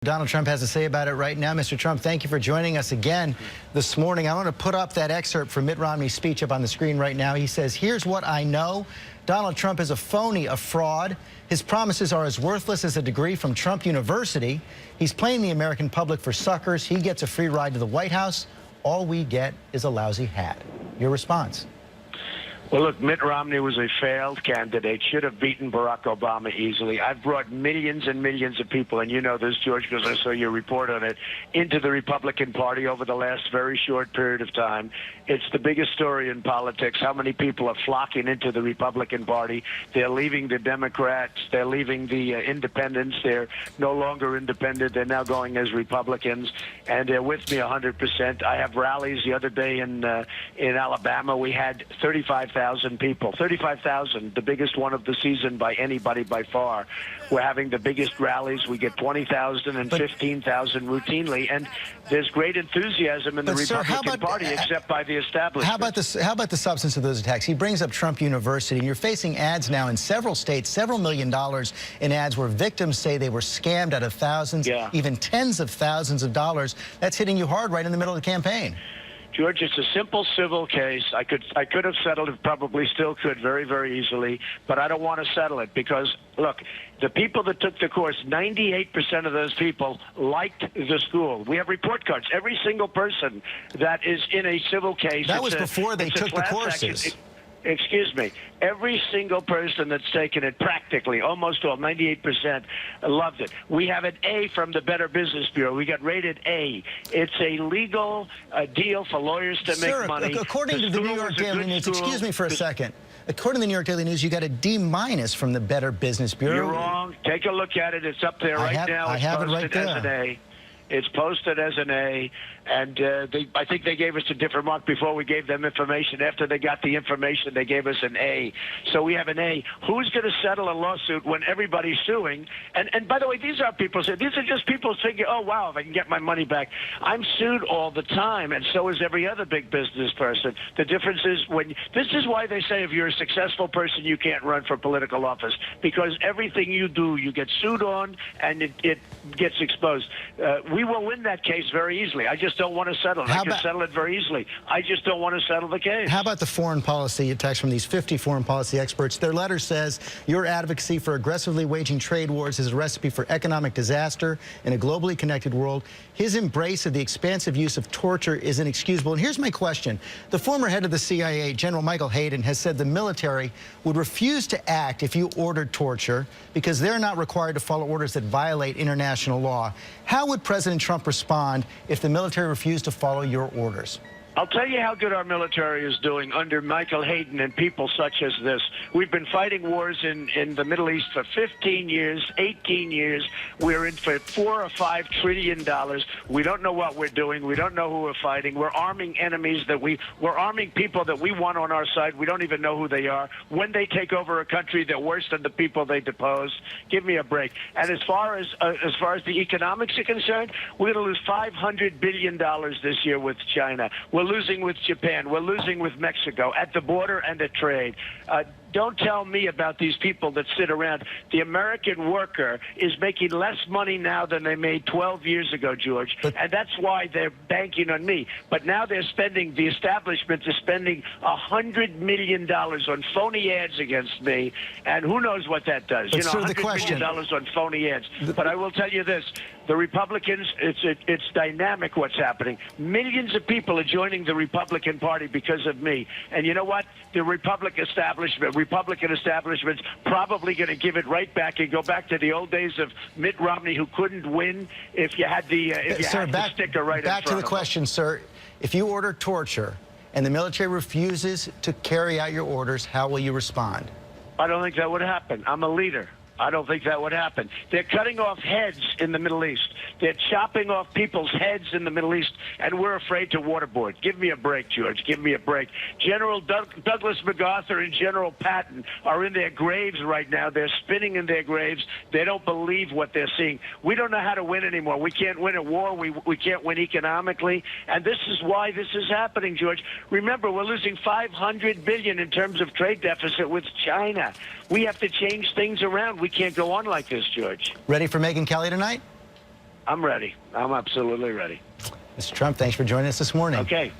Donald Trump has to say about it right now. Mr. Trump, thank you for joining us again this morning. I want to put up that excerpt from Mitt Romney's speech up on the screen right now. He says, "Here's what I know. Donald Trump is a phony, a fraud. His promises are as worthless as a degree from Trump University. He's playing the American public for suckers. He gets a free ride to the White House. All we get is a lousy hat." Your response? Well, look, Mitt Romney was a failed candidate, should have beaten Barack Obama easily. I've brought millions and millions of people, and you know this, George, because I saw your report on it, into the Republican Party over the last very short period of time. It's the biggest story in politics, how many people are flocking into the Republican Party. They're leaving the Democrats. They're leaving the independents. They're no longer independent. They're now going as Republicans, and they're with me 100%. I have rallies the other day in Alabama. We had 35,000 people, 35,000, the biggest one of the season by anybody by far. We're having the biggest rallies. We get 20,000 and 15,000 routinely, and there's great enthusiasm in the Republican Party, except by the establishment. How about the substance of those attacks? He brings up Trump University, and you're facing ads now in several states, several $1 million in ads where victims say they were scammed out of thousands, even tens of thousands of dollars. That's hitting you hard right in the middle of the campaign. George, it's a simple civil case. I could have settled it, probably still could very, very easily, but I don't want to settle it because, look, the people that took the course, 98% of those people liked the school. We have report cards. Every single person that is in a civil case. That was before they took the courses. Excuse me. Every single person that's taken it, practically, almost all, 98%, loved it. We have an A from the Better Business Bureau. We got rated A. It's a legal deal for lawyers to make money. According to the New York Daily News, excuse me for a second. According to the New York Daily News, you got a D- from the Better Business Bureau. You're wrong. Take a look at it. It's up there right now. I have it right there. As an A. It's posted as an A, and I think they gave us a different mark before we gave them information. After they got the information, they gave us an A. So we have an A. Who's going to settle a lawsuit when everybody's suing? And by the way, these are people say these are just people thinking, oh, wow, if I can get my money back. I'm sued all the time, and so is every other big business person. The difference is this is why they say if you're a successful person, you can't run for political office, because everything you do, you get sued on, and it gets exposed. We will win that case very easily. I just don't want to settle it. I can settle it very easily. I just don't want to settle the case. How about the foreign policy attacks from these 50 foreign policy experts? Their letter says your advocacy for aggressively waging trade wars is a recipe for economic disaster in a globally connected world. His embrace of the expansive use of torture is inexcusable. And here's my question. The former head of the CIA, General Michael Hayden, has said the military would refuse to act if you ordered torture because they're not required to follow orders that violate international law. How would President Trump respond if the military refused to follow your orders? I'll tell you how good our military is doing under Michael Hayden and people such as this. We've been fighting wars in the Middle East for 15 years, 18 years. We're in for $4 or $5 trillion. We don't know what we're doing. We don't know who we're fighting. We're arming enemies we're arming people that we want on our side. We don't even know who they are. When they take over a country, they're worse than the people they deposed. Give me a break. And as far as the economics are concerned, we're going to lose $500 billion this year with China. We're losing with Japan. We're losing with Mexico at the border and at trade. Don't tell me about these people that sit around. The American worker is making less money now than they made 12 years ago, George, and that's why they're banking on me. But now they're spending, the establishment is spending $100 million on phony ads against me, and who knows what that does. But $100 million on phony ads. But I will tell you this. The Republicans, it's dynamic what's happening. Millions of people are joining the Republican Party because of me. And you know what? The Republican establishment's probably going to give it right back and go back to the old days of Mitt Romney, who couldn't win if you had the sticker right in front of him. Back to the question, sir. If you order torture and the military refuses to carry out your orders, how will you respond? I don't think that would happen. I'm a leader. I don't think that would happen. They're cutting off heads in the Middle East. They're chopping off people's heads in the Middle East, and we're afraid to waterboard. Give me a break, George. Give me a break. General Douglas MacArthur and General Patton are in their graves right now. They're spinning in their graves. They don't believe what they're seeing. We don't know how to win anymore. We can't win a war. We can't win economically, and this is why this is happening, George. Remember, we're losing $500 billion in terms of trade deficit with China. We have to change things around. We can't go on like this, George. Ready for Megyn Kelly tonight? I'm ready. I'm absolutely ready. Mr. Trump, thanks for joining us this morning. Okay.